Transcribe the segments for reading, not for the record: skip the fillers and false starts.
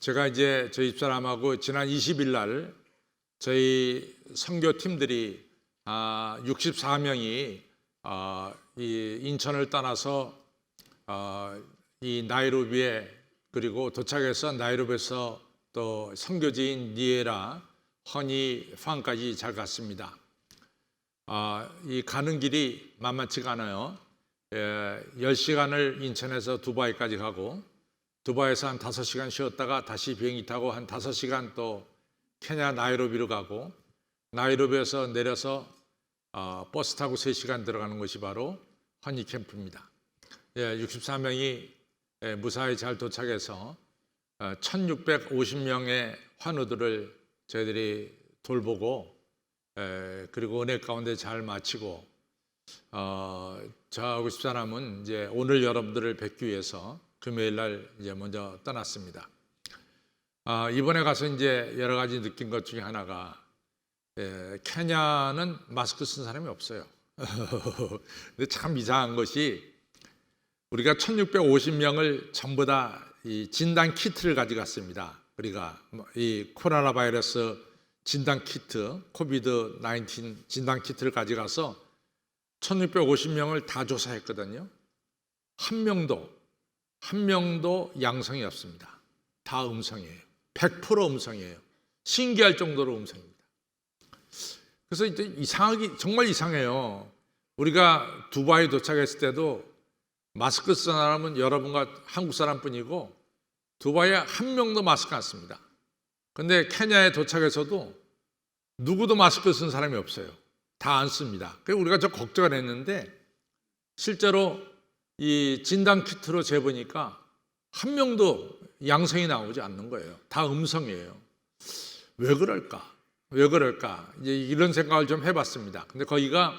제가 이제 저희 집사람하고 지난 20일 날 저희 선교팀들이 64명이 이 인천을 떠나서 이 나이로비에, 그리고 도착해서 나이로비에서 또 선교지인 니에라, 허니, 팡까지 잘 갔습니다. 이 가는 길이 만만치가 않아요. 10시간을 인천에서 두바이까지 가고, 두바이에서 한 5시간 쉬었다가 다시 비행기 타고 한 5시간 또 케냐 나이로비로 가고, 나이로비에서 내려서 버스 타고 3시간 들어가는 것이 바로 허니 캠프입니다. 64명이 무사히 잘 도착해서 1650명의 환우들을 저희들이 돌보고, 그리고 은혜 가운데 잘 마치고, 저하고 집사람은 이제 오늘 여러분들을 뵙기 위해서 금요일 날 이제 먼저 떠났습니다. 이번에 가서 이제 여러 가지 느낀 것 중에 하나가, 케냐는 마스크 쓴 사람이 없어요. 근데 참 이상한 것이, 우리가 1650명을 전부 다 이 진단 키트를 가져갔습니다. 우리가 이 코로나 바이러스 진단 키트, 코비드 19 진단 키트를 가져가서 1650명을 다 조사했거든요. 한 명도 양성이 없습니다. 다 음성이에요. 100% 음성이에요. 신기할 정도로 음성입니다. 그래서 이제 정말 이상해요. 우리가 두바이 도착했을 때도 마스크 쓰는 사람은 여러분과 한국 사람뿐이고, 두바이에 한 명도 마스크 안 씁니다. 근데 케냐에 도착해서도 누구도 마스크 쓴 사람이 없어요. 다 안 씁니다. 그래서 우리가 좀 걱정을 했는데, 실제로 이 진단 키트로 재보니까 한 명도 양성이 나오지 않는 거예요. 다 음성이에요. 왜 그럴까? 이제 이런 생각을 좀 해봤습니다. 근데 거기가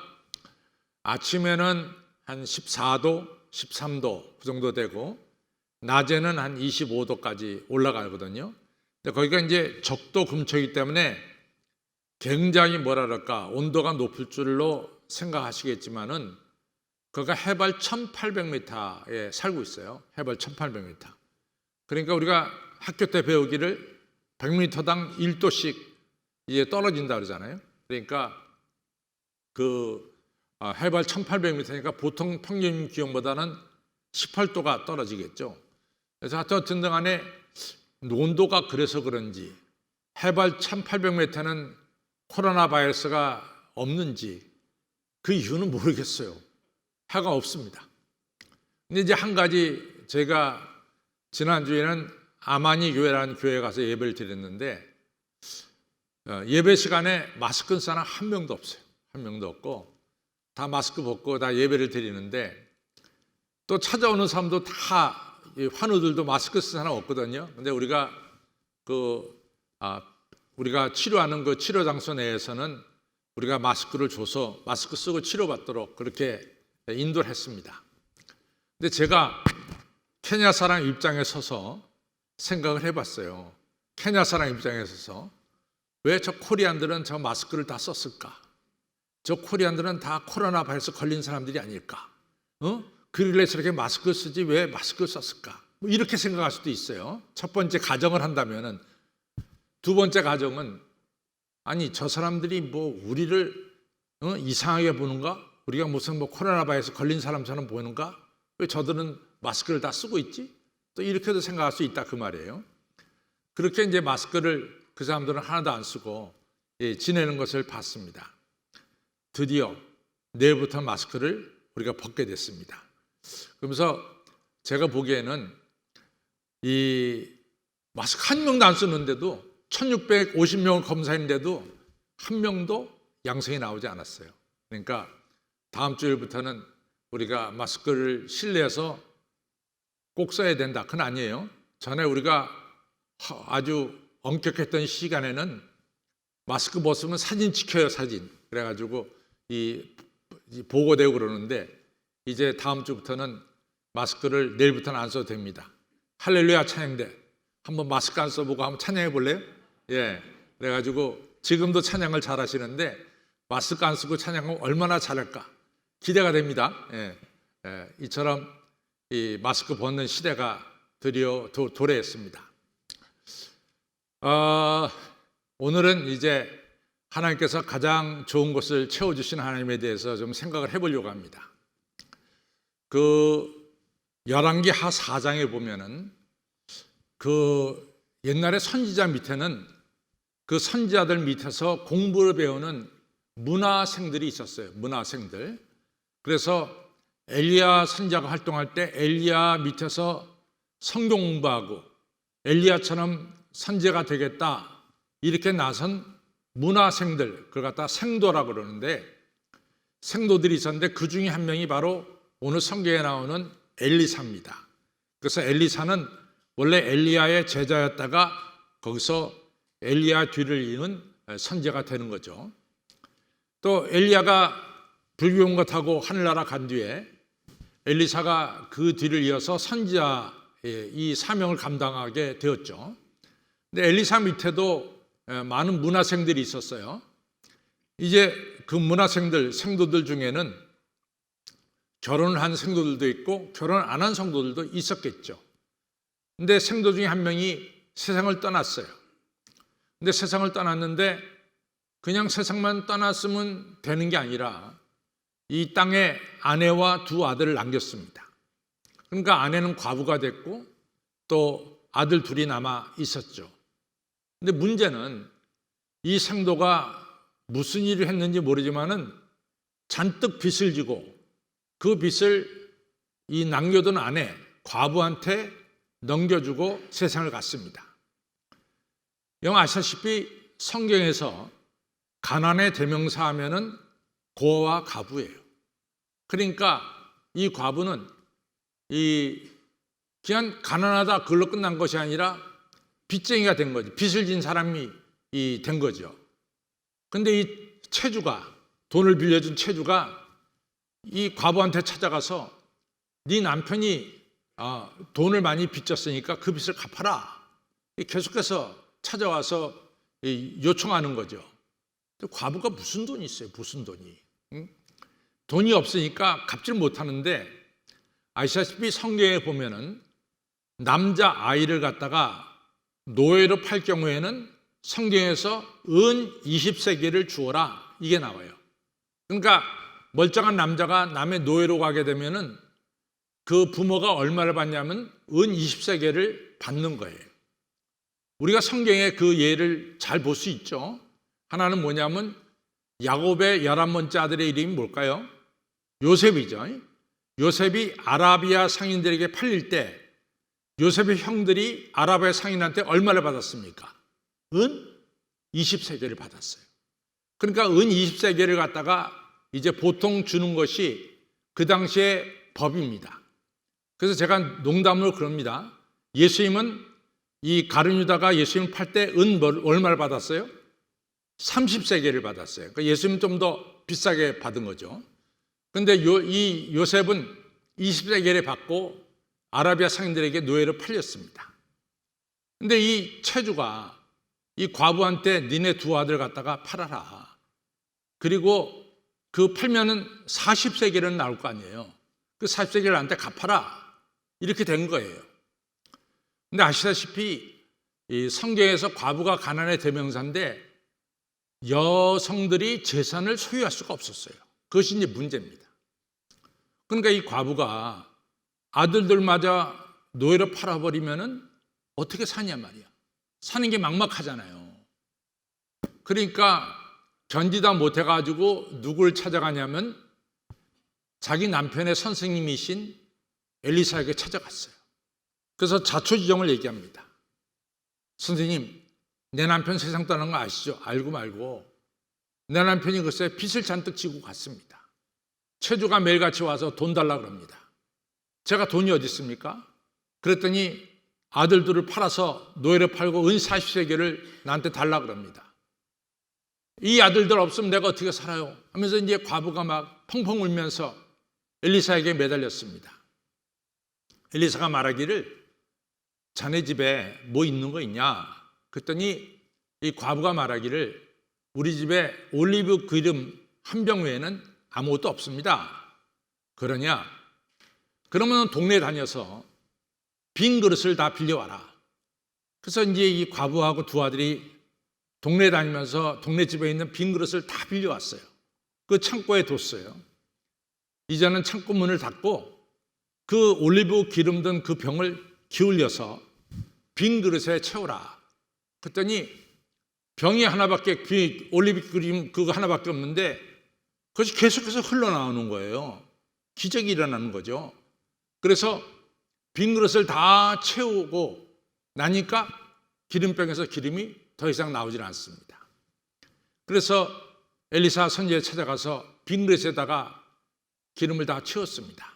아침에는 한 14도, 13도 그 정도 되고, 낮에는 한 25도까지 올라가거든요. 근데 거기가 이제 적도 근처이기 때문에 굉장히 온도가 높을 줄로 생각하시겠지만은, 거기가 해발 1800m에 살고 있어요. 해발 1800m. 그러니까 우리가 학교 때 배우기를 100m당 1도씩 이제 떨어진다 그러잖아요. 그러니까 해발 1800m니까 보통 평균 기온보다는 18도가 떨어지겠죠. 그래서 하여튼 간에 온도가 그래서 그런지, 해발 1800m는 코로나 바이러스가 없는지 그 이유는 모르겠어요. 해가 없습니다. 근데 이제 한 가지, 제가 지난주에는 아마니 교회라는 교회에 가서 예배를 드렸는데, 예배 시간에 마스크 쓴 사람 한 명도 없어요. 한 명도 없고, 다 마스크 벗고 다 예배를 드리는데, 또 찾아오는 사람도 다, 환우들도 마스크 쓴 사람 없거든요. 근데 우리가 치료하는 그 치료 장소 내에서는 우리가 마스크를 줘서 마스크 쓰고 치료받도록 그렇게 인도를 했습니다. 근데 제가 케냐 사람 입장에 서서 생각을 해봤어요. 케냐 사람 입장에 서서 왜 저 코리안들은 저 마스크를 다 썼을까? 저 코리안들은 다 코로나 바이러스 걸린 사람들이 아닐까? 그러길래 저렇게 마스크 쓰지 왜 마스크를 썼을까? 뭐 이렇게 생각할 수도 있어요. 첫 번째 가정을 한다면은. 두 번째 가정은, 아니 저 사람들이 뭐 우리를 이상하게 보는가? 우리가 무슨 코로나 바이러스 걸린 사람처럼 보이는가? 왜 저들은 마스크를 다 쓰고 있지? 또 이렇게도 생각할 수 있다 그 말이에요. 그렇게 이제 마스크를 그 사람들은 하나도 안 쓰고 지내는 것을 봤습니다. 드디어 내일부터 마스크를 우리가 벗게 됐습니다. 그러면서 제가 보기에는 이 마스크 한 명도 안 쓰는데도 1650명을 검사했는데도 한 명도 양성이 나오지 않았어요. 그러니까 다음 주일부터는 우리가 마스크를 실내에서 꼭 써야 된다. 그건 아니에요. 전에 우리가 아주 엄격했던 시간에는 마스크 벗으면 사진 찍혀요, 사진. 그래가지고 보고되고 그러는데, 이제 다음 주부터는 마스크를 내일부터는 안 써도 됩니다. 할렐루야 찬양대. 한번 마스크 안 써보고 한번 찬양해 볼래요? 그래가지고 지금도 찬양을 잘 하시는데, 마스크 안 쓰고 찬양하면 얼마나 잘할까 기대가 됩니다. 이처럼 이 마스크 벗는 시대가 도래했습니다. 오늘은 이제 하나님께서 가장 좋은 것을 채워주신 하나님에 대해서 좀 생각을 해보려고 합니다. 그 열왕기 하 4장에 보면은 그 옛날에 선지자 밑에는 그 선지자들 밑에서 공부를 배우는 문화생들이 있었어요. 문화생들. 그래서 엘리야 선지자가 활동할 때 엘리야 밑에서 성경 공부하고 엘리야처럼 선지자가 되겠다 이렇게 나선 문화생들, 그걸 갖다 생도라고 그러는데 생도들이 있었는데 그 중에 한 명이 바로 오늘 성경에 나오는 엘리사입니다. 그래서 엘리사는 원래 엘리야의 제자였다가 거기서 엘리야 뒤를 이은 선지자가 되는 거죠. 또 엘리야가 불교온 것하고 하늘나라 간 뒤에 엘리사가 그 뒤를 이어서 선지자의 이 사명을 감당하게 되었죠. 근데 엘리사 밑에도 많은 문화생들이 있었어요. 이제 그 문화생들, 생도들 중에는 결혼을 한 생도들도 있고 결혼 안 한 성도들도 있었겠죠. 근데 생도 중에 한 명이 세상을 떠났어요. 근데 세상을 떠났는데 그냥 세상만 떠났으면 되는 게 아니라 이 땅에 아내와 두 아들을 남겼습니다. 그러니까 아내는 과부가 됐고 또 아들 둘이 남아 있었죠. 근데 문제는 이 생도가 무슨 일을 했는지 모르지만은 잔뜩 빚을 지고 그 빚을 이 남겨둔 아내 과부한테 넘겨주고 세상을 갔습니다. 여러분 아시다시피 성경에서 가난의 대명사 하면은 고아와 가부예요. 그러니까 이 과부는 그냥 가난하다 그걸로 끝난 것이 아니라 빚쟁이가 된 거죠. 빚을 진 사람이 된 거죠. 근데 이 채주가 돈을 빌려준 채주가 이 과부한테 찾아가서 네 남편이 돈을 많이 빚졌으니까 그 빚을 갚아라. 계속해서 찾아와서 요청하는 거죠. 과부가 무슨 돈이 있어요? 무슨 돈이? 응? 돈이 없으니까 갚질 못하는데 아시다시피 성경에 보면은 남자 아이를 갖다가 노예로 팔 경우에는 성경에서 은 20세겔을 주어라 이게 나와요. 그러니까 멀쩡한 남자가 남의 노예로 가게 되면은 그 부모가 얼마를 받냐면 은 20세겔을 받는 거예요. 우리가 성경에 그 예를 잘 볼 수 있죠. 하나는 뭐냐면 야곱의 11번째 아들의 이름이 뭘까요? 요셉이죠. 요셉이 아라비아 상인들에게 팔릴 때 요셉의 형들이 아라비아 상인한테 얼마를 받았습니까? 은 20세겔을 받았어요. 그러니까 은 20세겔을 갖다가 이제 보통 주는 것이 그 당시의 법입니다. 그래서 제가 농담으로 그럽니다. 예수님은 이 가룟 유다가 예수님 팔 때 은 얼마를 받았어요? 30세겔을 받았어요. 그러니까 예수님은 좀 더 비싸게 받은 거죠. 그런데 이 요셉은 20세겔에 받고 아라비아 상인들에게 노예로 팔렸습니다. 근데 이 채주가 이 과부한테 니네 두 아들 갖다가 팔아라. 그리고 그 팔면은 40세겔은 나올 거 아니에요. 그 40세겔을 나한테 갚아라. 이렇게 된 거예요. 근데 아시다시피 이 성경에서 과부가 가난의 대명사인데 여성들이 재산을 소유할 수가 없었어요. 그것이 이제 문제입니다. 그러니까 이 과부가 아들들마저 노예로 팔아버리면은 어떻게 사냐 말이야. 사는 게 막막하잖아요. 그러니까 견디다 못해가지고 누구를 찾아가냐면 자기 남편의 선생님이신 엘리사에게 찾아갔어요. 그래서 자초지종을 얘기합니다. 선생님, 내 남편 세상 떠난 거 아시죠? 알고 말고 내 남편이 글쎄 빚을 잔뜩 지고 갔습니다. 채주가 매일같이 와서 돈 달라고 합니다. 제가 돈이 어디 있습니까? 그랬더니 아들들을 팔아서 노예를 팔고 은 40세겔을 나한테 달라고 합니다. 이 아들들 없으면 내가 어떻게 살아요? 하면서 이제 과부가 막 펑펑 울면서 엘리사에게 매달렸습니다. 엘리사가 말하기를 자네 집에 뭐 있는 거 있냐? 그랬더니 이 과부가 말하기를 우리 집에 올리브 기름 한 병 외에는 아무것도 없습니다. 그러냐? 그러면 동네 다녀서 빈 그릇을 다 빌려와라. 그래서 이제 이 과부하고 두 아들이 동네 다니면서 동네 집에 있는 빈 그릇을 다 빌려왔어요. 그 창고에 뒀어요. 이제는 창고 문을 닫고 그 올리브 기름 든 그 병을 기울여서 빈 그릇에 채우라. 그랬더니 병이 하나밖에, 올리브 기름 그거 하나밖에 없는데 그것이 계속해서 흘러나오는 거예요. 기적이 일어나는 거죠. 그래서 빈 그릇을 다 채우고 나니까 기름병에서 기름이 더 이상 나오질 않습니다. 그래서 엘리사 선지자에 찾아가서 빈 그릇에다가 기름을 다 채웠습니다.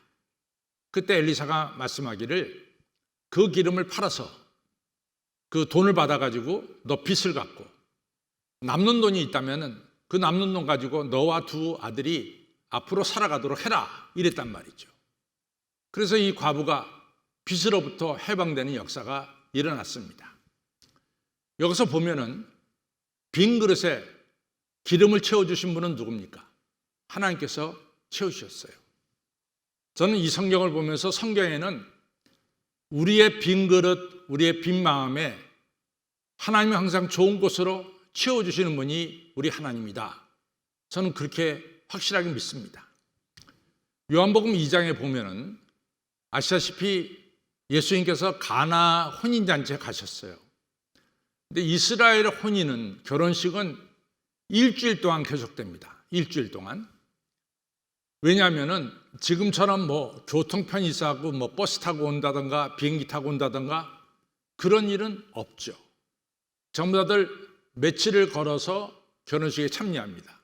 그때 엘리사가 말씀하기를 그 기름을 팔아서 그 돈을 받아가지고 너 빚을 갚고 남는 돈이 있다면 그 남는 돈 가지고 너와 두 아들이 앞으로 살아가도록 해라 이랬단 말이죠. 그래서 이 과부가 빚으로부터 해방되는 역사가 일어났습니다. 여기서 보면은 빈 그릇에 기름을 채워주신 분은 누굽니까? 하나님께서 채우셨어요. 저는 이 성경을 보면서 성경에는 우리의 빈 그릇, 우리의 빈 마음에 하나님이 항상 좋은 곳으로 채워주시는 분이 우리 하나님이다. 저는 그렇게 확실하게 믿습니다. 요한복음 2장에 보면은 아시다시피 예수님께서 가나 혼인잔치에 가셨어요. 근데 이스라엘 혼인은, 결혼식은 일주일 동안 계속됩니다. 일주일 동안. 왜냐하면은 지금처럼 뭐 교통 편의사고 뭐 버스 타고 온다든가 비행기 타고 온다든가 그런 일은 없죠. 전부 다들 며칠을 걸어서 결혼식에 참여합니다.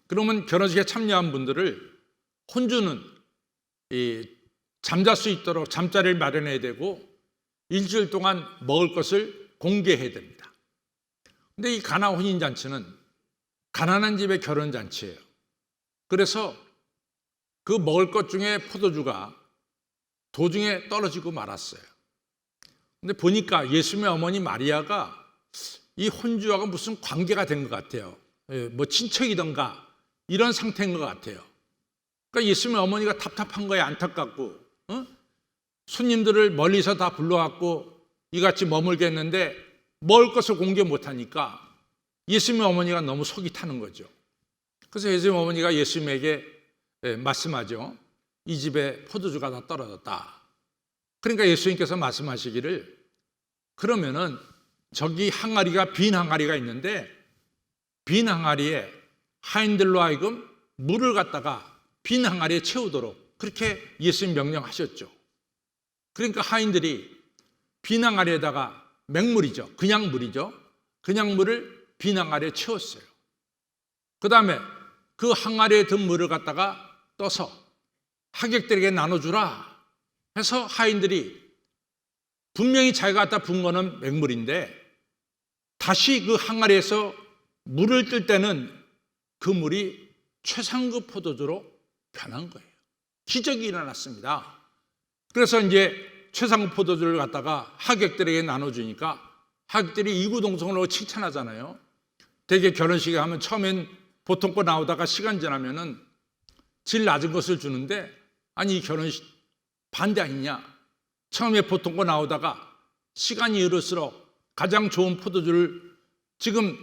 그러면 결혼식에 참여한 분들을 혼주는 잠잘 수 있도록 잠자리를 마련해야 되고 일주일 동안 먹을 것을 공개해야 됩니다. 근데 이 가나 혼인잔치는 가난한 집의 결혼잔치예요. 그래서 그 먹을 것 중에 포도주가 도중에 떨어지고 말았어요. 근데 보니까 예수님의 어머니 마리아가 이 혼주하고 무슨 관계가 된 것 같아요. 뭐 친척이던가 이런 상태인 것 같아요. 그러니까 예수님의 어머니가 답답한 거에 안타깝고 손님들을 멀리서 다 불러왔고 이같이 머물게 했는데 먹을 것을 공개 못하니까 예수님의 어머니가 너무 속이 타는 거죠. 그래서 예수님의 어머니가 예수님에게 말씀하죠. 이 집에 포도주가 다 떨어졌다. 그러니까 예수님께서 말씀하시기를 그러면은 저기 항아리가 빈 항아리가 있는데 빈 항아리에 하인들로 하여금 물을 갖다가 빈 항아리에 채우도록 그렇게 예수님 명령하셨죠. 그러니까 하인들이 빈 항아리에다가 맹물이죠. 그냥 물이죠. 그냥 물을 빈 항아리에 채웠어요. 그 다음에 그 항아리에 든 물을 갖다가 떠서 하객들에게 나눠주라 해서 하인들이 분명히 자기가 갖다 분 거는 맹물인데 다시 그 항아리에서 물을 뜰 때는 그 물이 최상급 포도주로 변한 거예요. 기적이 일어났습니다. 그래서 이제 최상급 포도주를 갖다가 하객들에게 나눠주니까 하객들이 이구동성으로 칭찬하잖아요. 되게 결혼식에 하면 처음엔 보통 거 나오다가 시간 지나면은 질 낮은 것을 주는데 아니 이 결혼식 반대 아니냐. 처음에 보통 거 나오다가 시간이 흐를수록 가장 좋은 포도주를 지금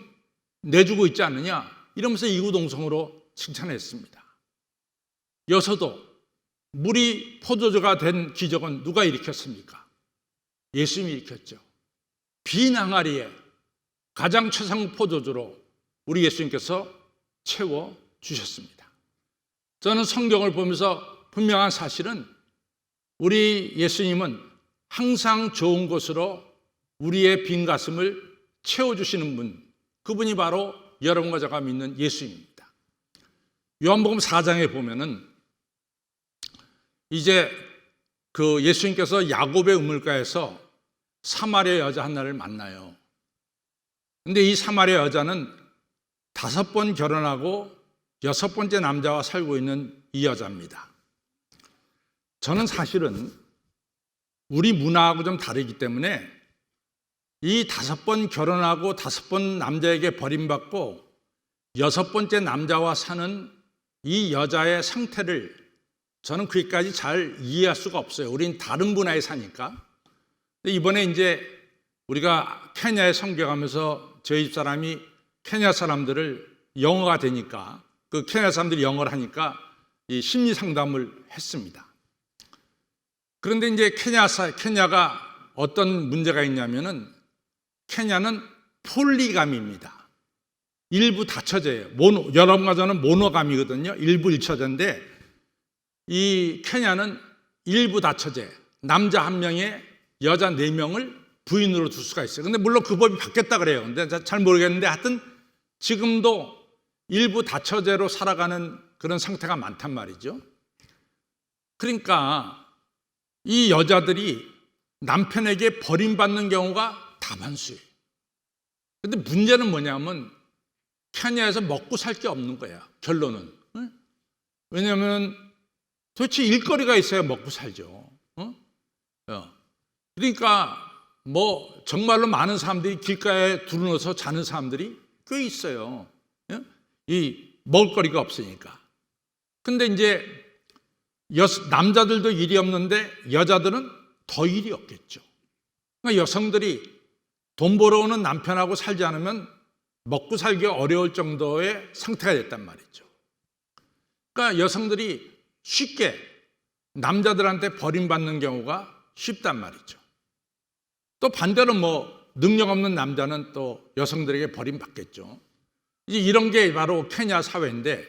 내주고 있지 않느냐 이러면서 이구동성으로 칭찬했습니다. 여서도 물이 포도주가 된 기적은 누가 일으켰습니까? 예수님이 일으켰죠. 빈 항아리에 가장 최상급 포도주로 우리 예수님께서 채워주셨습니다. 저는 성경을 보면서 분명한 사실은 우리 예수님은 항상 좋은 것으로 우리의 빈 가슴을 채워주시는 분, 그분이 바로 여러분과 제가 믿는 예수님입니다. 요한복음 4장에 보면은 이제 그 예수님께서 야곱의 우물가에서 사마리아 여자 하나를 만나요. 근데 이 사마리아 여자는 5번 결혼하고 6번째 남자와 살고 있는 이 여자입니다. 저는 사실은 우리 문화하고 좀 다르기 때문에 이 5번 결혼하고 5번 남자에게 버림받고 6번째 남자와 사는 이 여자의 상태를 저는 그기까지 잘 이해할 수가 없어요. 우린 다른 문화에 사니까. 근데 이번에 이제 우리가 케냐에 선교하면서 저희 집사람이 케냐 사람들을 영어가 되니까 그 케냐 사람들이 영어를 하니까 이 심리 상담을 했습니다. 그런데 이제 케냐가 어떤 문제가 있냐면은 케냐는 폴리가미입니다. 일부 다처제예요. 여러분과 저는 모노가미거든요. 일부 일처제인데 이 케냐는 일부 다처제, 남자 1명에 여자 4명을 부인으로 둘 수가 있어요. 근데 물론 그 법이 바뀌었다 그래요. 근데 잘 모르겠는데 하여튼 지금도 일부 다처제로 살아가는 그런 상태가 많단 말이죠. 그러니까 이 여자들이 남편에게 버림받는 경우가 다반수예요. 근데 문제는 뭐냐면 케냐에서 먹고 살 게 없는 거야. 결론은. 왜냐하면 도대체 일거리가 있어야 먹고 살죠. 그러니까 뭐 정말로 많은 사람들이 길가에 두루누워서 자는 사람들이 꽤 있어요. 이 먹을거리가 없으니까. 근데 이제 남자들도 일이 없는데 여자들은 더 일이 없겠죠. 그러니까 여성들이 돈 벌어오는 남편하고 살지 않으면 먹고 살기 어려울 정도의 상태가 됐단 말이죠. 그러니까 여성들이 쉽게 남자들한테 버림받는 경우가 쉽단 말이죠. 또 반대로 뭐 능력 없는 남자는 또 여성들에게 버림받겠죠. 이제 이런 게 바로 케냐 사회인데,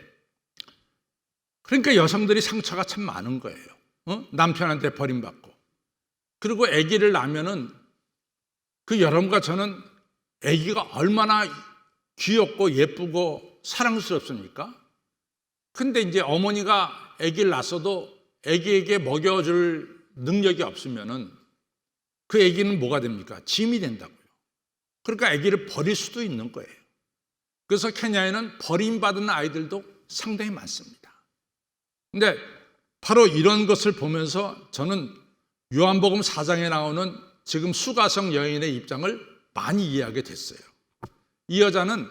그러니까 여성들이 상처가 참 많은 거예요. 남편한테 버림받고. 그리고 아기를 낳으면은 그 여러분과 저는 아기가 얼마나 귀엽고 예쁘고 사랑스럽습니까? 근데 이제 어머니가 아기를 낳았어도 아기에게 먹여줄 능력이 없으면은 그 아기는 뭐가 됩니까? 짐이 된다고요. 그러니까 아기를 버릴 수도 있는 거예요. 그래서 케냐에는 버림받은 아이들도 상당히 많습니다. 근데 바로 이런 것을 보면서 저는 요한복음 4장에 나오는 지금 수가성 여인의 입장을 많이 이해하게 됐어요. 이 여자는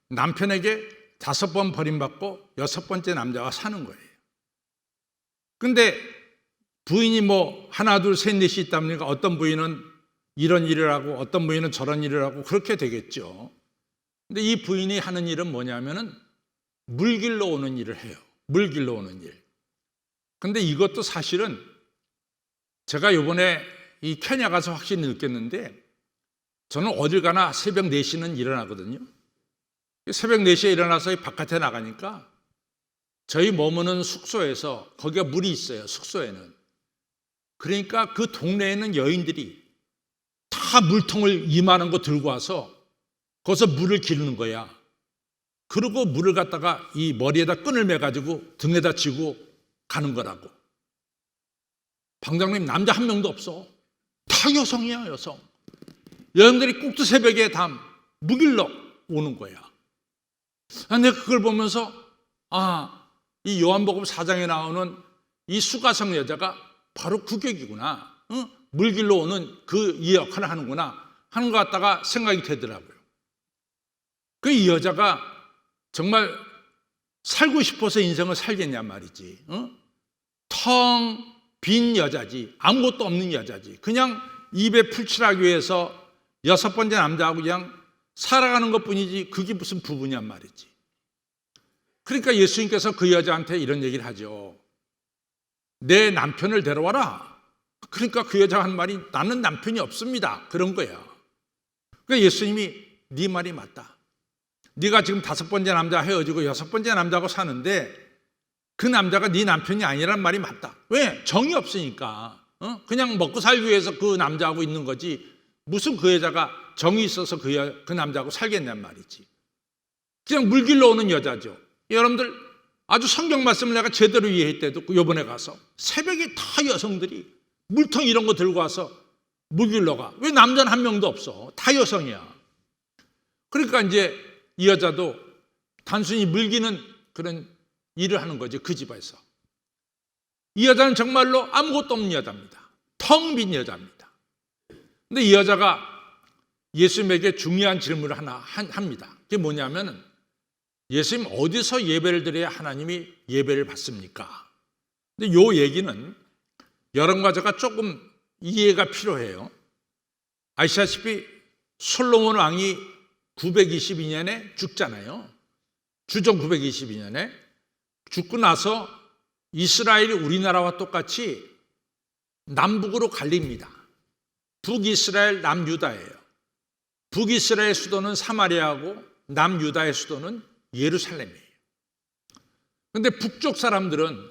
남편에게 5번 버림받고 6번째 남자와 사는 거예요. 근데 부인이 뭐 하나 둘 셋 넷이 있다 보니까 어떤 부인은 이런 일을 하고 어떤 부인은 저런 일을 하고 그렇게 되겠죠. 근데 이 부인이 하는 일은 뭐냐면은 물길로 오는 일을 해요. 물길로 오는 일. 근데 이것도 사실은 제가 이번에 이 케냐 가서 확실히 느꼈는데, 저는 어딜 가나 새벽 4시는 일어나거든요. 새벽 4시에 일어나서 바깥에 나가니까 저희 머무는 숙소에서, 거기가 물이 있어요, 숙소에는. 그러니까 그 동네에 있는 여인들이 다 물통을 이만한 거 들고 와서 거기서 물을 기르는 거야. 그리고 물을 갖다가 이 머리에다 끈을 매가지고 등에다 쥐고 가는 거라고. 방장님, 남자 한 명도 없어. 다 여성이야, 여성. 여성들이 꼭두 새벽에 다 묵일러 오는 거야. 내가 그걸 보면서 이 요한복음 4장에 나오는 이 수가성 여자가 바로 그 격이구나. 물길로 오는 이 역할을 하는구나 하는 것 같다가 생각이 되더라고요. 이 여자가 정말 살고 싶어서 인생을 살겠냐 말이지. 텅 빈 여자지. 아무것도 없는 여자지. 그냥 입에 풀칠하기 위해서 6번째 남자하고 그냥 살아가는 것뿐이지 그게 무슨 부부냔 말이지. 그러니까 예수님께서 그 여자한테 이런 얘기를 하죠. 내 남편을 데려와라. 그러니까 그 여자가 한 말이 나는 남편이 없습니다. 그런 거야. 그러니까 예수님이 네 말이 맞다. 네가 지금 5번째 남자 헤어지고 6번째 남자하고 사는데 그 남자가 네 남편이 아니란 말이 맞다. 왜? 정이 없으니까. 그냥 먹고 살기 위해서 그 남자하고 있는 거지. 무슨 그 여자가 정이 있어서 그 남자하고 살겠냔 말이지. 그냥 물길로 오는 여자죠. 여러분들 아주 성경 말씀을 내가 제대로 이해했대도 요번에 가서 새벽에 다 여성들이 물통 이런 거 들고 와서 물길로 가. 왜 남자는 한 명도 없어? 다 여성이야. 그러니까 이제 이 여자도 단순히 물기는 그런 일을 하는 거죠. 그 집에서. 이 여자는 정말로 아무것도 없는 여자입니다. 텅 빈 여자입니다. 근데 이 여자가 예수님에게 중요한 질문을 하나 합니다. 그게 뭐냐면 예수님 어디서 예배를 드려야 하나님이 예배를 받습니까? 근데 이 얘기는 여러분과 제가 조금 이해가 필요해요. 아시다시피 솔로몬 왕이 922년에 죽잖아요. 주전 922년에 죽고 나서 이스라엘이 우리나라와 똑같이 남북으로 갈립니다. 북이스라엘, 남유다예요. 북이스라엘 수도는 사마리아고 남유다의 수도는 예루살렘이에요. 그런데 북쪽 사람들은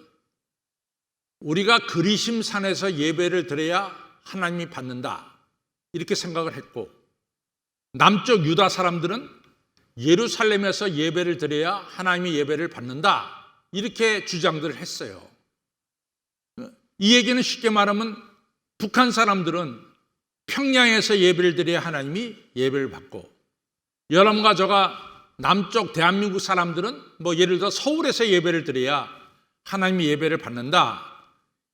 우리가 그리심산에서 예배를 드려야 하나님이 받는다 이렇게 생각을 했고, 남쪽 유다 사람들은 예루살렘에서 예배를 드려야 하나님이 예배를 받는다 이렇게 주장들을 했어요. 이 얘기는 쉽게 말하면 북한 사람들은 평양에서 예배를 드려야 하나님이 예배를 받고, 여러분과 저가 남쪽 대한민국 사람들은 예를 들어 서울에서 예배를 드려야 하나님이 예배를 받는다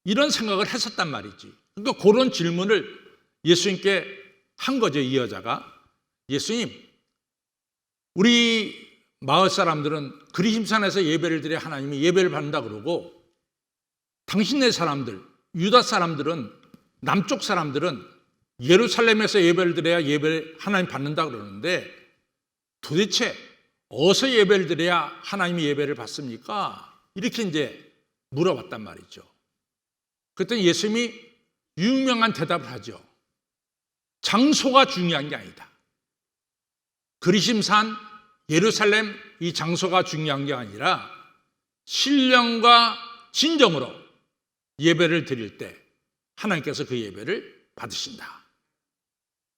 이런 생각을 했었단 말이지. 그러니까 그런 질문을 예수님께 한 거죠. 이 여자가, 예수님, 우리 마을 사람들은 그리심산에서 예배를 드려야 하나님이 예배를 받는다 그러고, 당신네 사람들, 유다 사람들은, 남쪽 사람들은 예루살렘에서 예배를 드려야 예배를 하나님 받는다 그러는데 도대체 어디서 예배를 드려야 하나님이 예배를 받습니까? 이렇게 이제 물어봤단 말이죠. 그랬더니 예수님이 유명한 대답을 하죠. 장소가 중요한 게 아니다. 그리심산, 예루살렘 이 장소가 중요한 게 아니라 신령과 진정으로 예배를 드릴 때 하나님께서 그 예배를 받으신다.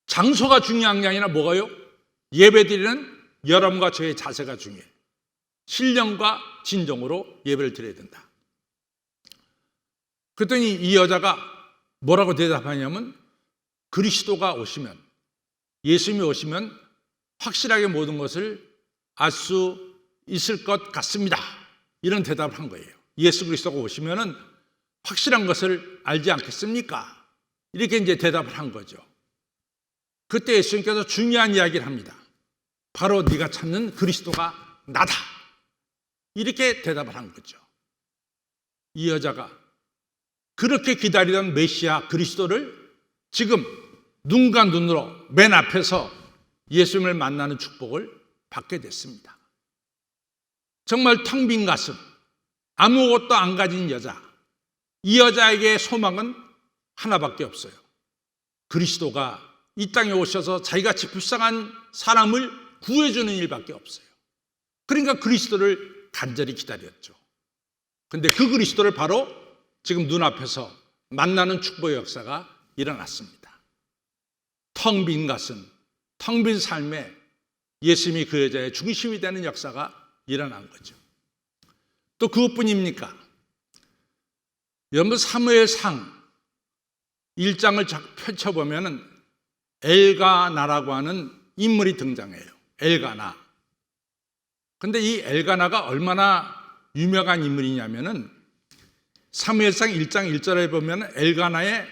장소가 중요한 게 아니라 뭐가요? 예배 드리는 여러분과 저의 자세가 중요해. 신령과 진정으로 예배를 드려야 된다. 그랬더니 이 여자가 뭐라고 대답하냐면, 그리스도가 오시면, 예수님이 오시면 확실하게 모든 것을 알 수 있을 것 같습니다. 이런 대답을 한 거예요. 예수 그리스도가 오시면은 확실한 것을 알지 않겠습니까? 이렇게 이제 대답을 한 거죠. 그때 예수님께서 중요한 이야기를 합니다. 바로 네가 찾는 그리스도가 나다. 이렇게 대답을 한 거죠. 이 여자가 그렇게 기다리던 메시아 그리스도를 지금 눈과 눈으로 맨 앞에서 예수님을 만나는 축복을 받게 됐습니다. 정말 텅 빈 가슴, 아무것도 안 가진 여자, 이 여자에게 소망은 하나밖에 없어요. 그리스도가 이 땅에 오셔서 자기같이 불쌍한 사람을 구해주는 일밖에 없어요. 그러니까 그리스도를 간절히 기다렸죠. 그런데 그 그리스도를 바로 지금 눈앞에서 만나는 축복의 역사가 일어났습니다. 텅 빈 가슴, 텅 빈 삶에 예수님이 그 여자의 중심이 되는 역사가 일어난 거죠. 또 그것뿐입니까? 여러분, 사무엘상 1장을 펼쳐보면 엘가나라고 하는 인물이 등장해요. 엘가나. 근데 이 엘가나가 얼마나 유명한 인물이냐면은 사무엘상 1장 1절에 보면 엘가나의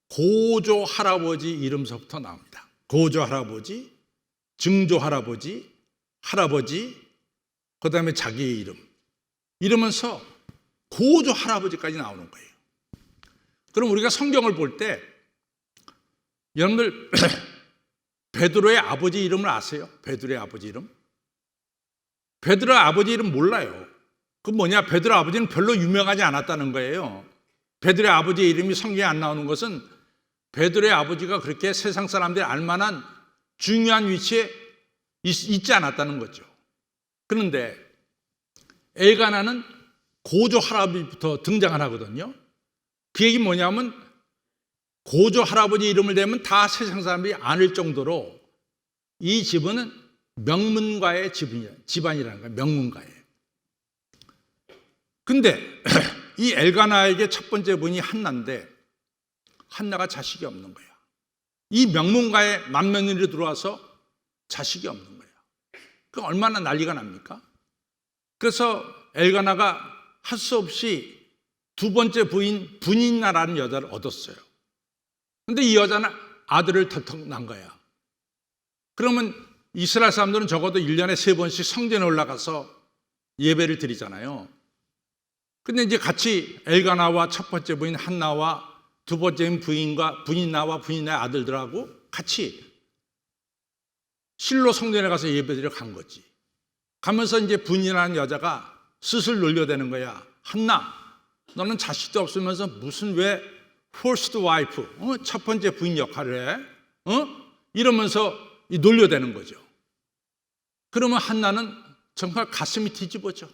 고조 할아버지 이름서부터 나옵니다. 고조 할아버지, 증조 할아버지, 할아버지, 그 다음에 자기의 이름. 이러면서 고조 할아버지까지 나오는 거예요. 그럼 우리가 성경을 볼 때 여러분들 베드로의 아버지 이름을 아세요? 베드로의 아버지 이름? 베드로의 아버지 이름 몰라요. 그 뭐냐? 베드로 아버지는 별로 유명하지 않았다는 거예요. 베드로의 아버지의 이름이 성경에 안 나오는 것은 베드로의 아버지가 그렇게 세상 사람들이 알만한 중요한 위치에 있지 않았다는 거죠. 그런데 엘가나는 고조 할아버지부터 등장을 하거든요. 그 얘기 뭐냐면 고조 할아버지 이름을 대면 다 세상 사람들이 아는 정도로 이 집은 명문가의 집안이라는 거예요. 명문가예요. 근데 이 엘가나에게 첫 번째 분이 한나인데 한나가 자식이 없는 거야. 이 명문가의 맏며느리로 들어와서 자식이 없는 거야. 그 얼마나 난리가 납니까? 그래서 엘가나가 할 수 없이 두 번째 부인 분인나라는 여자를 얻었어요. 근데 이 여자는 아들을 덜컥 낳은 거야. 그러면 이스라엘 사람들은 적어도 1년에 3번씩 성전에 올라가서 예배를 드리잖아요. 근데 이제 같이 엘가나와 첫 번째 부인 한나와 두 번째인 부인나와 부인의 아들들하고 같이 실로 성전에 가서 예배드리러 간 거지. 가면서 이제 부인이라는 여자가 슬슬 놀려대는 거야. 한나, 너는 자식도 없으면서 무슨 왜 first wife, 첫 번째 부인 역할을 해? 이러면서 놀려대는 거죠. 그러면 한나는 정말 가슴이 뒤집어져.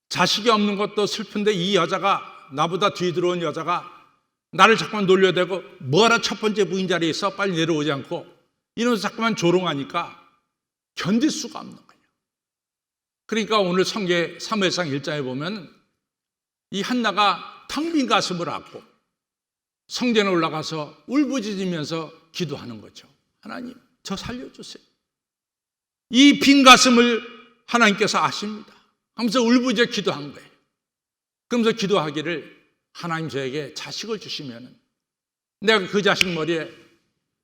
자식이 없는 것도 슬픈데 이 여자가, 나보다 뒤에 들어온 여자가 나를 자꾸만 놀려대고 뭐하러 첫 번째 부인 자리에 있어? 빨리 내려오지 않고 이러면서 자꾸만 조롱하니까 견딜 수가 없는 거예요. 그러니까 오늘 성경 사무엘상 1장에 보면 이 한나가 텅 빈 가슴을 안고 성전에 올라가서 울부짖으면서 기도하는 거죠. 하나님, 저 살려주세요. 이 빈 가슴을 하나님께서 아십니다. 하면서 울부짖어 기도한 거예요. 그러면서 기도하기를, 하나님 저에게 자식을 주시면 내가 그 자식 머리에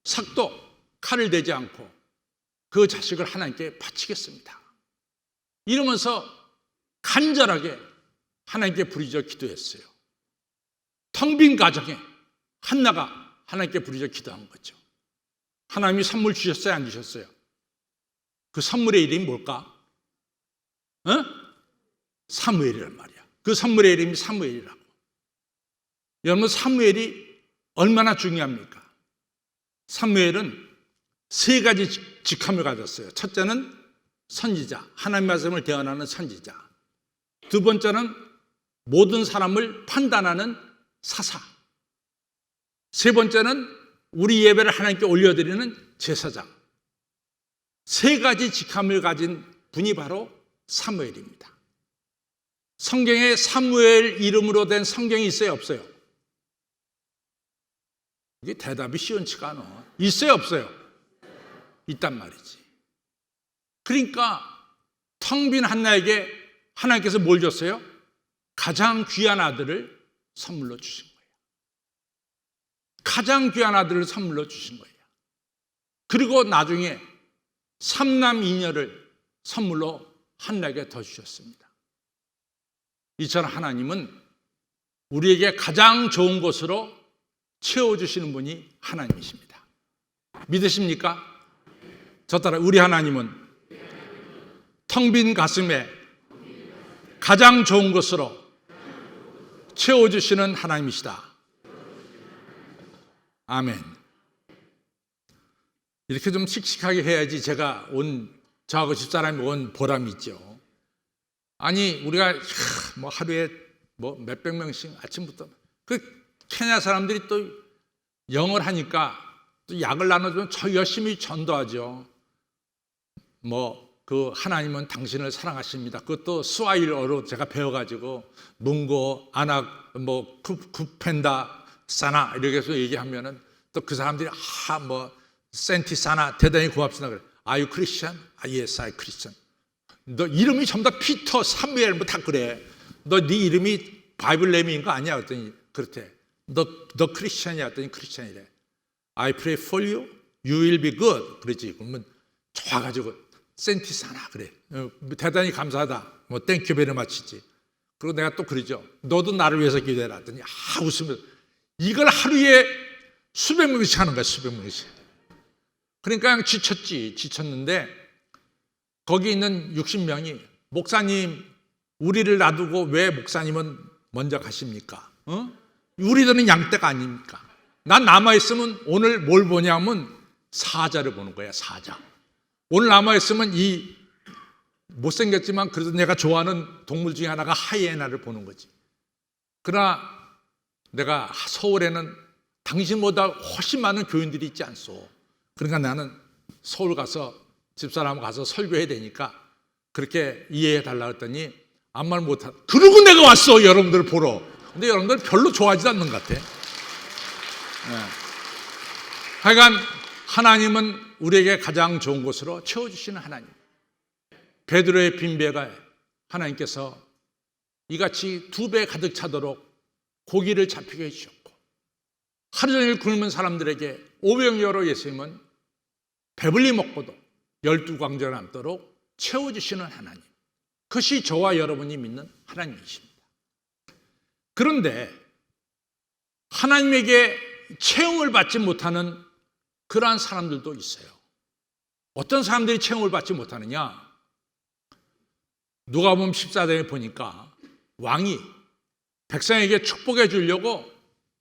삭도 칼을 대지 않고 그 자식을 하나님께 바치겠습니다. 이러면서 간절하게 하나님께 부르짖어 기도했어요. 텅 빈 가정에 한나가 하나님께 부르짖어 기도한 거죠. 하나님이 선물 주셨어요, 안 주셨어요? 그 선물의 이름이 뭘까? 사무엘이란 말이야. 그 선물의 이름이 사무엘이라고. 여러분, 사무엘이 얼마나 중요합니까? 사무엘은 세 가지 직함을 가졌어요. 첫째는 선지자, 하나님 말씀을 대언하는 선지자. 두 번째는 모든 사람을 판단하는 사사. 세 번째는 우리 예배를 하나님께 올려드리는 제사장. 세 가지 직함을 가진 분이 바로 사무엘입니다. 성경에 사무엘 이름으로 된 성경이 있어요, 없어요? 이게 대답이 시원치가 않아. 있어요, 없어요? 있단 말이지. 그러니까 텅 빈 한나에게 하나님께서 뭘 줬어요? 가장 귀한 아들을 선물로 주신 거예요. 가장 귀한 아들을 선물로 주신 거예요. 그리고 나중에 삼남 이녀를 선물로 한나에게 더 주셨습니다. 이처럼 하나님은 우리에게 가장 좋은 것으로 채워주시는 분이 하나님이십니다. 믿으십니까? 저 따라, 우리 하나님은 텅 빈 가슴에 가장 좋은 것으로 채워주시는 하나님이시다. 아멘. 이렇게 좀 씩씩하게 해야지 제가 저하고 집사람이 온 보람이 있죠. 아니, 우리가 뭐 하루에 뭐 몇백 명씩 아침부터, 그 케냐 사람들이 또 영어를 하니까 또 약을 나눠주면 저 열심히 전도하죠. 그 하나님은 당신을 사랑하십니다. 그것도 스와힐어로 제가 배워가지고 문고, 아낙, 쿠펜다, 사나 이렇게 해서 얘기하면은 또 그 사람들이 센티 사나 대단히 고맙습니다. 그래. Are you Christian? Yes, I Christian. 너 이름이 전부 다 피터, 사무엘 다 그래. 너 네 이름이 바이블 네임인 거 아니야? 그랬더니 그렇대. 너 크리스천이야? 그랬더니 크리스천이래. I pray for you. You will be good. 그러지. 그러면 좋아가지고 센티 사나 그래. 대단히 감사하다. 땡큐 베리 마치지. 그리고 내가 또 그러죠. 너도 나를 위해서 기도해라. 했더니 웃으면서 이걸 하루에 수백 명씩 하는 거야. 수백 명씩. 그러니까 그냥 지쳤는데 거기 있는 60명이 목사님, 우리를 놔두고 왜 목사님은 먼저 가십니까? 우리들은 양떼가 아닙니까? 난 남아있으면 오늘 뭘 보냐면 사자를 보는 거야. 사자. 오늘 남아있으면 이 못생겼지만 그래도 내가 좋아하는 동물 중에 하나가 하이에나를 보는 거지. 그러나 내가 서울에는 당신보다 훨씬 많은 교인들이 있지 않소. 그러니까 나는 서울 가서 집사람 가서 설교해야 되니까 그렇게 이해해 달라고 했더니 아무 말 못하. 그러고 내가 왔어, 여러분들 보러. 근데 여러분들 별로 좋아하지 않는 것 같아. 네. 하여간 하나님은 우리에게 가장 좋은 것으로 채워주시는 하나님. 베드로의 빈배가 하나님께서 이같이 2배 가득 차도록 고기를 잡히게 해주셨고, 하루 종일 굶은 사람들에게 500여로 예수님은 배불리 먹고도 12광절 남도록 채워주시는 하나님. 그것이 저와 여러분이 믿는 하나님이십니다. 그런데 하나님에게 체험을 받지 못하는 그러한 사람들도 있어요. 어떤 사람들이 체험을 받지 못하느냐? 누가복음 14장에 보니까 왕이 백성에게 축복해 주려고,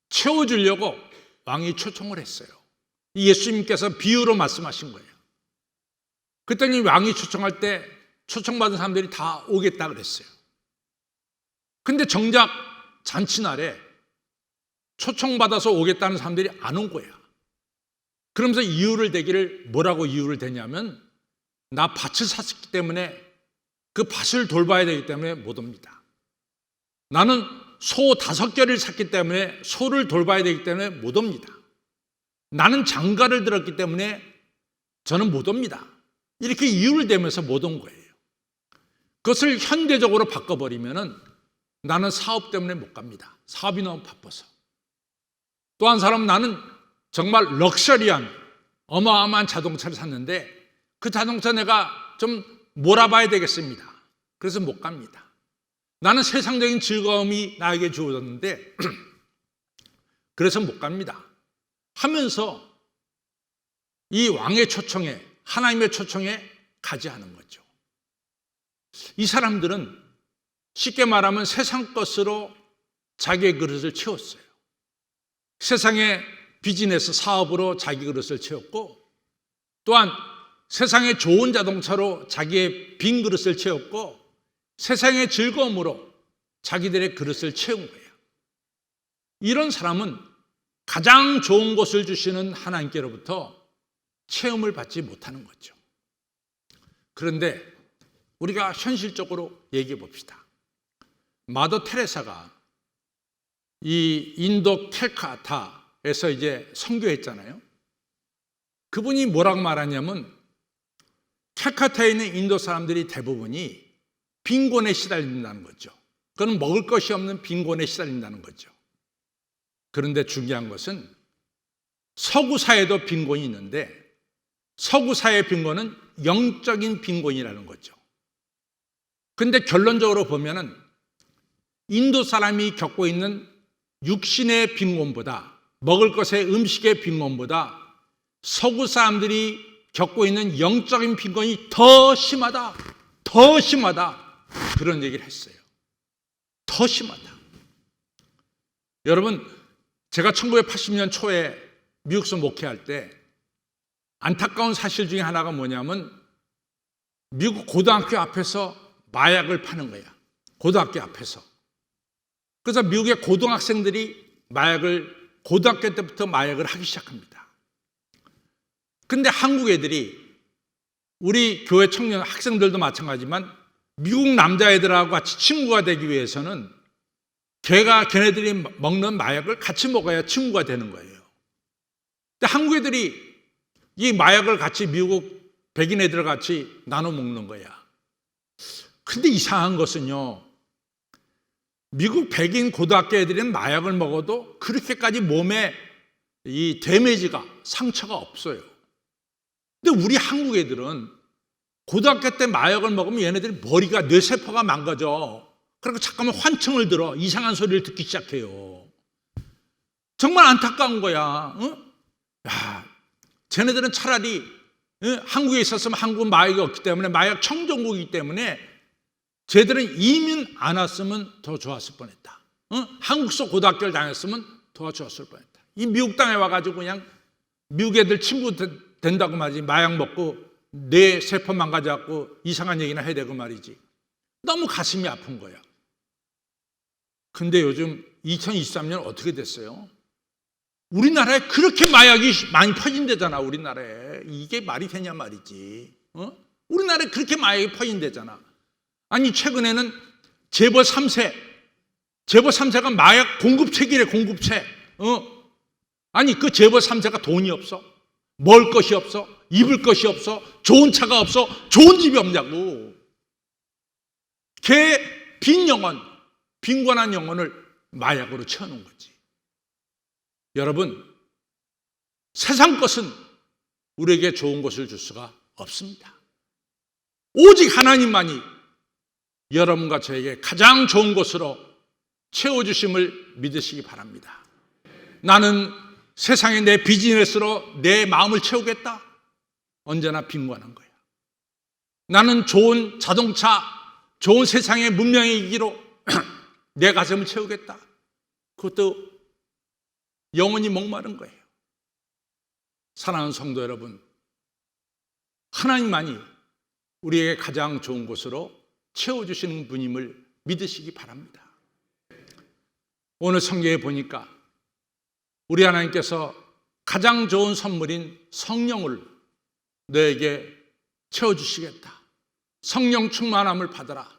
채워주려고 왕이 초청을 했어요. 예수님께서 비유로 말씀하신 거예요. 그랬더니 왕이 초청할 때 초청받은 사람들이 다 오겠다 그랬어요. 근데 정작 잔치날에 초청받아서 오겠다는 사람들이 안 온 거야. 그러면서 이유를 대기를, 뭐라고 이유를 대냐면, 나 밭을 샀기 때문에 그 밭을 돌봐야 되기 때문에 못 옵니다. 나는 소 5개를 샀기 때문에 소를 돌봐야 되기 때문에 못 옵니다. 나는 장가를 들었기 때문에 저는 못 옵니다. 이렇게 이유를 대면서 못 온 거예요. 그것을 현대적으로 바꿔버리면은 나는 사업 때문에 못 갑니다. 사업이 너무 바빠서. 또 한 사람은 나는 정말 럭셔리한 어마어마한 자동차를 샀는데 그 자동차 내가 좀 몰아봐야 되겠습니다. 그래서 못 갑니다. 나는 세상적인 즐거움이 나에게 주어졌는데 그래서 못 갑니다 하면서 이 왕의 초청에, 하나님의 초청에 가지 않은 거죠. 이 사람들은 쉽게 말하면 세상 것으로 자기의 그릇을 채웠어요. 세상의 비즈니스 사업으로 자기 그릇을 채웠고, 또한 세상의 좋은 자동차로 자기의 빈 그릇을 채웠고, 세상의 즐거움으로 자기들의 그릇을 채운 거예요. 이런 사람은 가장 좋은 것을 주시는 하나님께로부터 체험을 받지 못하는 거죠. 그런데 우리가 현실적으로 얘기해 봅시다. 마더 테레사가 이 인도 캘카타에서 이제 선교했잖아요. 그분이 뭐라고 말하냐면, 캘카타에 있는 인도 사람들이 대부분이 빈곤에 시달린다는 거죠. 그건 먹을 것이 없는 빈곤에 시달린다는 거죠. 그런데 중요한 것은 서구 사회도 빈곤이 있는데 서구 사회의 빈곤은 영적인 빈곤이라는 거죠. 그런데 결론적으로 보면은 인도 사람이 겪고 있는 육신의 빈곤보다, 먹을 것의 음식의 빈곤보다 서구 사람들이 겪고 있는 영적인 빈곤이 더 심하다, 더 심하다, 그런 얘기를 했어요. 더 심하다. 여러분, 제가 1980년 초에 미국에서 목회할 때 안타까운 사실 중에 하나가 뭐냐면, 미국 고등학교 앞에서 마약을 파는 거야. 고등학교 앞에서. 그래서 미국의 고등학생들이 고등학교 때부터 마약을 하기 시작합니다. 근데 한국 애들이, 우리 교회 청년 학생들도 마찬가지지만 미국 남자애들하고 같이 친구가 되기 위해서는 걔네들이 먹는 마약을 같이 먹어야 친구가 되는 거예요. 근데 한국 애들이 이 마약을 같이 미국 백인 애들 같이 나눠 먹는 거야. 근데 이상한 것은요, 미국 백인 고등학교 애들은 마약을 먹어도 그렇게까지 몸에 이 데미지가, 상처가 없어요. 근데 우리 한국 애들은 고등학교 때 마약을 먹으면 얘네들이 머리가, 뇌세포가 망가져. 그러니까 잠깐만 환청을 들어. 이상한 소리를 듣기 시작해요. 정말 안타까운 거야. 야, 쟤네들은 차라리 한국에 있었으면, 한국은 마약이 없기 때문에, 마약 청정국이기 때문에 쟤들은 이민 안 왔으면 더 좋았을 뻔했다. 한국서 고등학교를 다녔으면 더 좋았을 뻔했다. 이 미국 땅에 와가지고 그냥 미국 애들 친구 된다고 말이지, 마약 먹고 뇌 세포 망가져갖고 이상한 얘기나 해야 되고 말이지. 너무 가슴이 아픈 거야. 근데 요즘 2023년 어떻게 됐어요? 우리나라에 그렇게 마약이 많이 퍼진대잖아. 우리나라에. 이게 말이 되냐 말이지. 우리나라에 그렇게 마약이 퍼진대잖아. 아니, 최근에는 재벌 3세가 마약 공급체기래, 공급체. 아니, 그 재벌 3세가 돈이 없어? 먹을 것이 없어? 입을 것이 없어? 좋은 차가 없어? 좋은 집이 없냐고. 걔 빈곤한 영혼을 마약으로 채워놓은 거지. 여러분, 세상 것은 우리에게 좋은 것을 줄 수가 없습니다. 오직 하나님만이 여러분과 저에게 가장 좋은 것으로 채워주심을 믿으시기 바랍니다. 나는 세상에 내 비즈니스로 내 마음을 채우겠다. 언제나 빈곤한 거야. 나는 좋은 자동차, 좋은 세상의 문명의 이기로 내 가슴을 채우겠다. 그것도 영원히 목마른 거예요. 사랑하는 성도 여러분, 하나님만이 우리에게 가장 좋은 곳으로 채워주시는 분임을 믿으시기 바랍니다. 오늘 성경에 보니까 우리 하나님께서 가장 좋은 선물인 성령을 너에게 채워주시겠다. 성령 충만함을 받아라.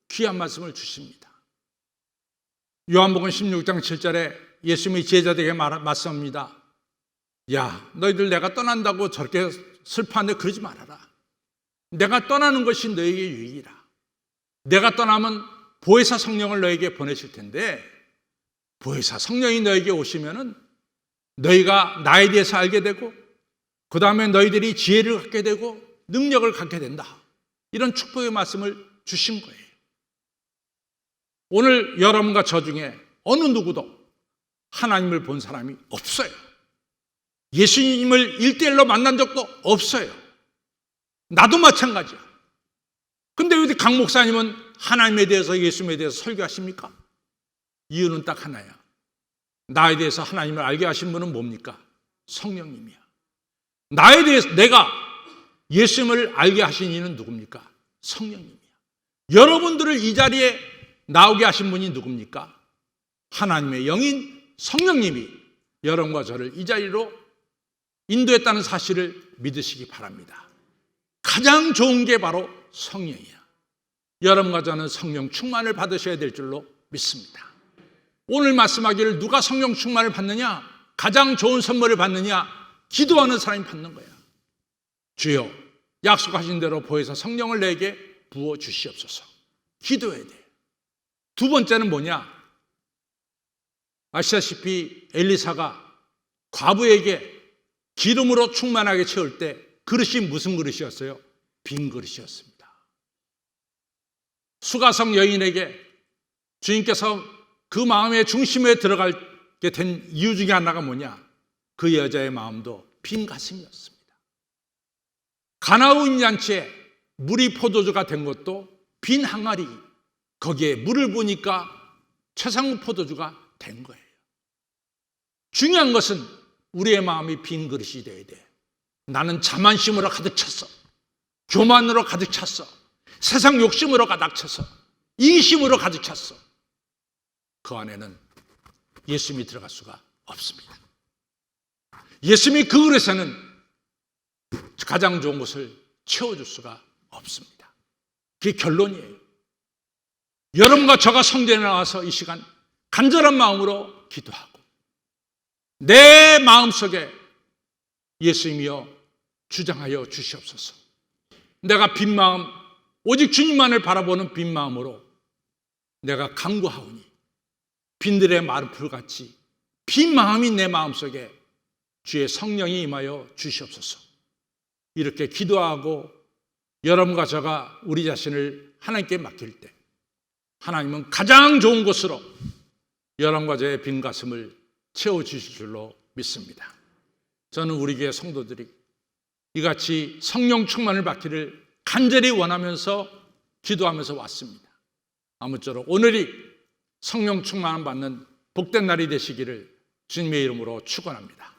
귀한 말씀을 주십니다. 요한복음 16장 7절에 예수님이 제자들에게 말씀합니다. 야, 너희들 내가 떠난다고 저렇게 슬퍼하는데 그러지 말아라. 내가 떠나는 것이 너에게 유익이라. 내가 떠나면 보혜사 성령을 너에게 보내실 텐데 보혜사 성령이 너에게 오시면은 너희가 나에 대해서 알게 되고 그 다음에 너희들이 지혜를 갖게 되고 능력을 갖게 된다. 이런 축복의 말씀을 주신 거예요. 오늘 여러분과 저 중에 어느 누구도 하나님을 본 사람이 없어요. 예수님을 1대1로 만난 적도 없어요. 나도 마찬가지야. 근데 왜 강 목사님은 하나님에 대해서 예수님에 대해서 설교하십니까? 이유는 딱 하나야. 나에 대해서 하나님을 알게 하신 분은 뭡니까? 성령님이야. 나에 대해서 내가 예수님을 알게 하신 이는 누굽니까? 성령님이야. 여러분들을 이 자리에 나오게 하신 분이 누굽니까? 하나님의 영인 성령님이 여러분과 저를 이 자리로 인도했다는 사실을 믿으시기 바랍니다. 가장 좋은 게 바로 성령이야. 여러분과 저는 성령 충만을 받으셔야 될 줄로 믿습니다. 오늘 말씀하기를 누가 성령 충만을 받느냐? 가장 좋은 선물을 받느냐? 기도하는 사람이 받는 거야. 주여, 약속하신 대로 보혜사 성령을 내게 부어 주시옵소서. 기도해야 돼. 두 번째는 뭐냐? 아시다시피 엘리사가 과부에게 기름으로 충만하게 채울 때 그릇이 무슨 그릇이었어요? 빈 그릇이었습니다. 수가성 여인에게 주님께서 그 마음의 중심에 들어가게 된 이유 중에 하나가 뭐냐? 그 여자의 마음도 빈 가슴이었습니다. 가나운 잔치에 물이 포도주가 된 것도 빈 항아리, 거기에 물을 부으니까 최상급 포도주가 된 거예요. 중요한 것은 우리의 마음이 빈 그릇이 돼야 돼. 나는 자만심으로 가득 찼어. 교만으로 가득 찼어. 세상 욕심으로 가득 찼어. 이기심으로 가득 찼어. 그 안에는 예수님이 들어갈 수가 없습니다. 예수님이 그 그릇에는 가장 좋은 것을 채워줄 수가 없습니다. 그게 결론이에요. 여러분과 저가 성전에 나와서 이 시간 간절한 마음으로 기도하고 내 마음속에 예수님이여 주장하여 주시옵소서. 내가 빈 마음, 오직 주님만을 바라보는 빈 마음으로 내가 간구하오니 빈들의 마르풀같이 빈 마음이 내 마음속에 주의 성령이 임하여 주시옵소서. 이렇게 기도하고 여러분과 저가 우리 자신을 하나님께 맡길 때 하나님은 가장 좋은 것으로 여러분과 저의 빈 가슴을 채워주실 줄로 믿습니다. 저는 우리 교회 성도들이 이같이 성령 충만을 받기를 간절히 원하면서 기도하면서 왔습니다. 아무쪼록 오늘이 성령 충만을 받는 복된 날이 되시기를 주님의 이름으로 축원합니다.